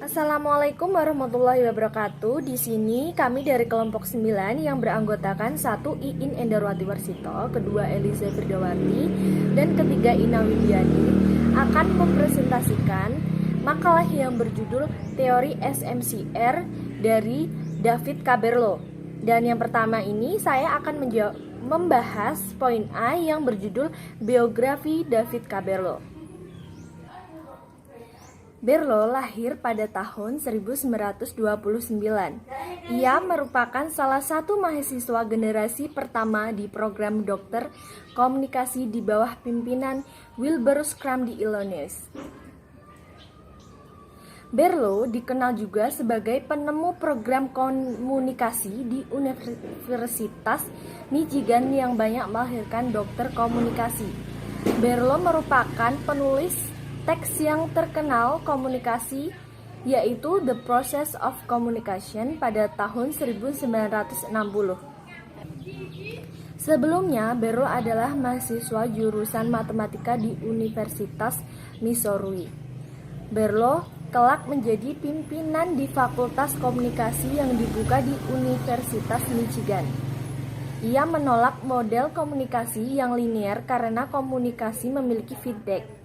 Assalamualaikum warahmatullahi wabarakatuh. Di sini kami dari kelompok 9 yang beranggotakan 1 Iin Endarwati Warsito, kedua Eliza Firdawati, dan ketiga Ina Widiani akan mempresentasikan makalah yang berjudul Teori SMCR dari David Caberlo. Dan yang pertama ini saya akan membahas poin A yang berjudul Biografi David Caberlo. Berlo lahir pada tahun 1929. Ia merupakan salah satu mahasiswa generasi pertama di program dokter komunikasi di bawah pimpinan Wilbur Schramm di Illinois. Berlo dikenal juga sebagai penemu program komunikasi di Universitas Michigan yang banyak melahirkan dokter komunikasi. Berlo merupakan penulis teks yang terkenal komunikasi, yaitu The Process of Communication pada tahun 1960. Sebelumnya, Berlo adalah mahasiswa jurusan matematika di Universitas Missouri. Berlo kelak menjadi pimpinan di Fakultas Komunikasi yang dibuka di Universitas Michigan. Ia menolak model komunikasi yang linier karena komunikasi memiliki feedback.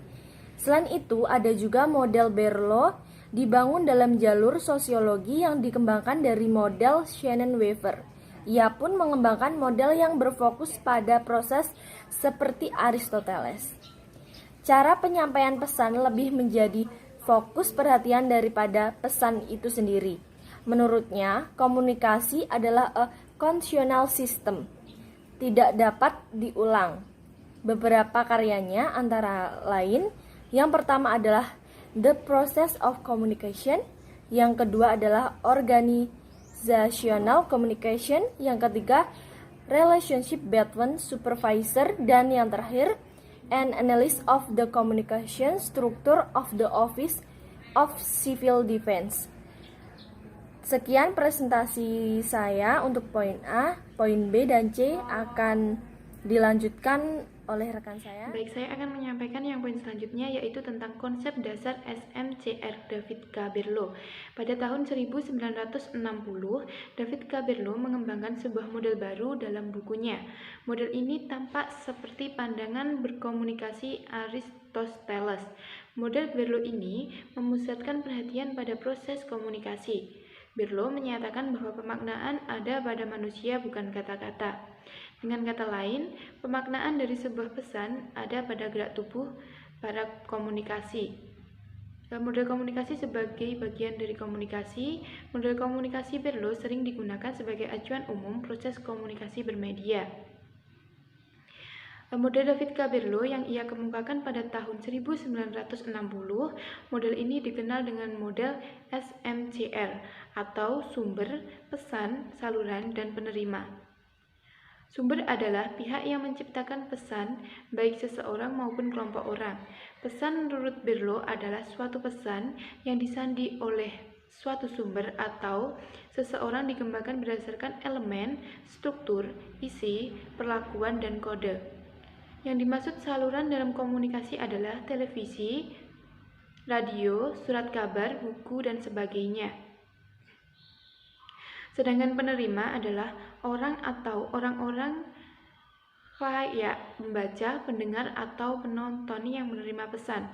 Selain itu, ada juga model Berlo dibangun dalam jalur sosiologi yang dikembangkan dari model Shannon-Weaver. Ia pun mengembangkan model yang berfokus pada proses seperti Aristoteles. Cara penyampaian pesan lebih menjadi fokus perhatian daripada pesan itu sendiri. Menurutnya, komunikasi adalah a conditional system, tidak dapat diulang. Beberapa karyanya antara lain, yang pertama adalah The Process of Communication, yang kedua adalah Organizational Communication, yang ketiga Relationship Between Supervisor, dan yang terakhir An Analysis of the Communication Structure of the Office of Civil Defense. Sekian presentasi saya untuk poin A, poin B dan C akan dilanjutkan oleh rekan saya. Baik, saya akan menyampaikan yang poin selanjutnya, yaitu tentang konsep dasar SMCR David Caberlo. Pada tahun 1960, David Caberlo mengembangkan sebuah model baru dalam bukunya. Model ini tampak seperti pandangan berkomunikasi Aristoteles. Model Berlo ini memusatkan perhatian pada proses komunikasi. Berlo menyatakan bahwa pemaknaan ada pada manusia, bukan kata-kata. Dengan kata lain, pemaknaan dari sebuah pesan ada pada gerak tubuh para komunikasi. Model komunikasi sebagai bagian dari komunikasi. Model komunikasi Berlo sering digunakan sebagai acuan umum proses komunikasi bermedia. Model David Caberlo yang ia kemukakan pada tahun 1960, model ini dikenal dengan model SMCR atau sumber, pesan, saluran, dan penerima. Sumber adalah pihak yang menciptakan pesan, baik seseorang maupun kelompok orang. Pesan menurut Berlo adalah suatu pesan yang disandi oleh suatu sumber atau seseorang dikembangkan berdasarkan elemen, struktur, isi, perlakuan, dan kode. Yang dimaksud saluran dalam komunikasi adalah televisi, radio, surat kabar, buku, dan sebagainya. Sedangkan penerima adalah orang atau orang-orang kayak membaca, pendengar, atau penonton yang menerima pesan.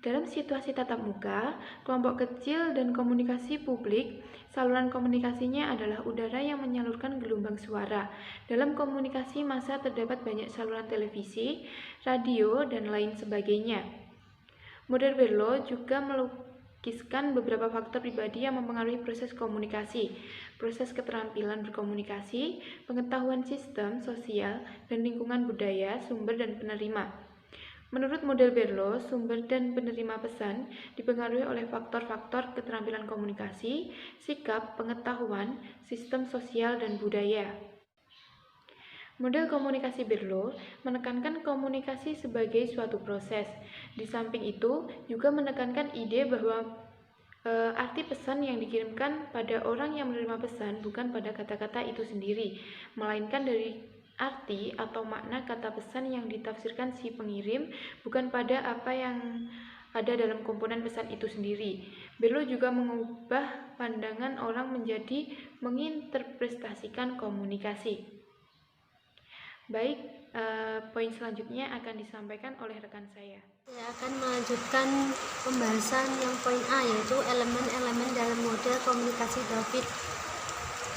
Dalam situasi tatap muka, kelompok kecil, dan komunikasi publik, saluran komunikasinya adalah udara yang menyalurkan gelombang suara. Dalam komunikasi massa terdapat banyak saluran televisi, radio, dan lain sebagainya. Model Berlo juga melukiskan beberapa faktor pribadi yang mempengaruhi proses komunikasi, proses keterampilan berkomunikasi, pengetahuan sistem sosial, dan lingkungan budaya, sumber, dan penerima. Menurut model Berlo, sumber dan penerima pesan dipengaruhi oleh faktor-faktor keterampilan komunikasi, sikap, pengetahuan, sistem sosial, dan budaya. Model komunikasi Berlo menekankan komunikasi sebagai suatu proses. Di samping itu, juga menekankan ide bahwa arti pesan yang dikirimkan pada orang yang menerima pesan bukan pada kata-kata itu sendiri, melainkan dari arti atau makna kata pesan yang ditafsirkan si pengirim, bukan pada apa yang ada dalam komponen pesan itu sendiri. Berlo juga mengubah pandangan orang menjadi menginterpretasikan komunikasi. Baik, poin selanjutnya akan disampaikan oleh rekan saya. Saya akan melanjutkan pembahasan yang poin A, yaitu elemen-elemen dalam model komunikasi David.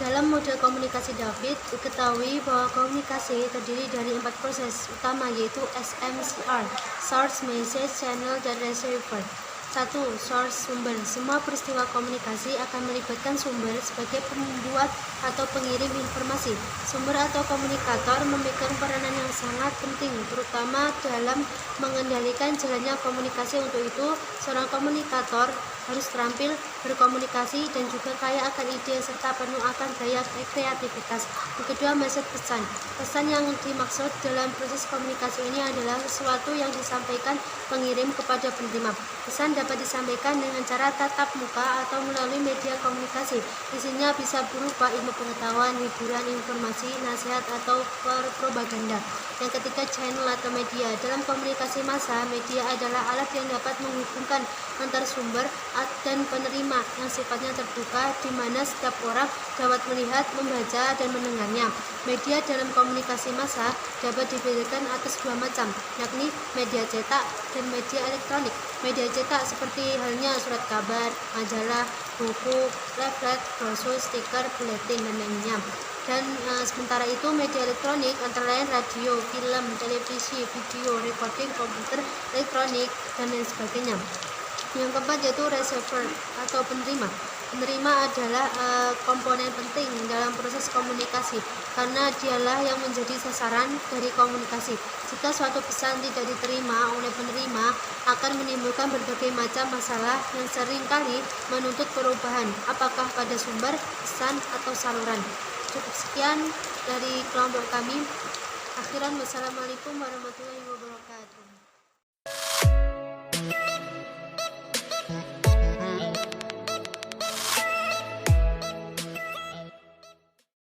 Dalam model komunikasi David, diketahui bahwa komunikasi terdiri dari 4 proses utama, yaitu SMCR, Source, Message, Channel, dan Receiver. 1. Source, sumber. Semua peristiwa komunikasi akan melibatkan sumber sebagai pembuat atau pengirim informasi. Sumber atau komunikator memegang peranan yang sangat penting, terutama dalam mengendalikan jalannya komunikasi. Untuk itu, seorang komunikator harus terampil berkomunikasi dan juga kaya akan ide serta penuh akan daya kreativitas. Yang kedua, message, pesan. Pesan yang dimaksud dalam proses komunikasi ini adalah sesuatu yang disampaikan pengirim kepada penerima. Pesan dapat disampaikan dengan cara tatap muka atau melalui media komunikasi. Isinya bisa berupa ilmu pengetahuan, hiburan, informasi, nasihat, atau propaganda. Yang ketiga, channel atau media. Dalam komunikasi massa, media adalah alat yang dapat menghubungkan antar sumber dan penerima yang sifatnya terbuka, di mana setiap orang dapat melihat, membaca, dan mendengarnya. Media dalam komunikasi massa dapat dibedakan atas 2 macam, yakni media cetak dan media elektronik. Media cetak seperti halnya surat kabar, majalah, buku, leaflet, brosur, stiker, buletin, dan lainnya. Dan sementara itu media elektronik antara lain radio, film, televisi, video, recording, komputer, elektronik, dan lain sebagainya. Yang keempat yaitu receiver atau penerima. Penerima adalah komponen penting dalam proses komunikasi karena dialah yang menjadi sasaran dari komunikasi. Jika suatu pesan tidak diterima oleh penerima, akan menimbulkan berbagai macam masalah yang seringkali menuntut perubahan, apakah pada sumber, pesan, atau saluran. Cukup sekian dari kelompok kami. Akhiran, wassalamualaikum warahmatullahi wabarakatuh.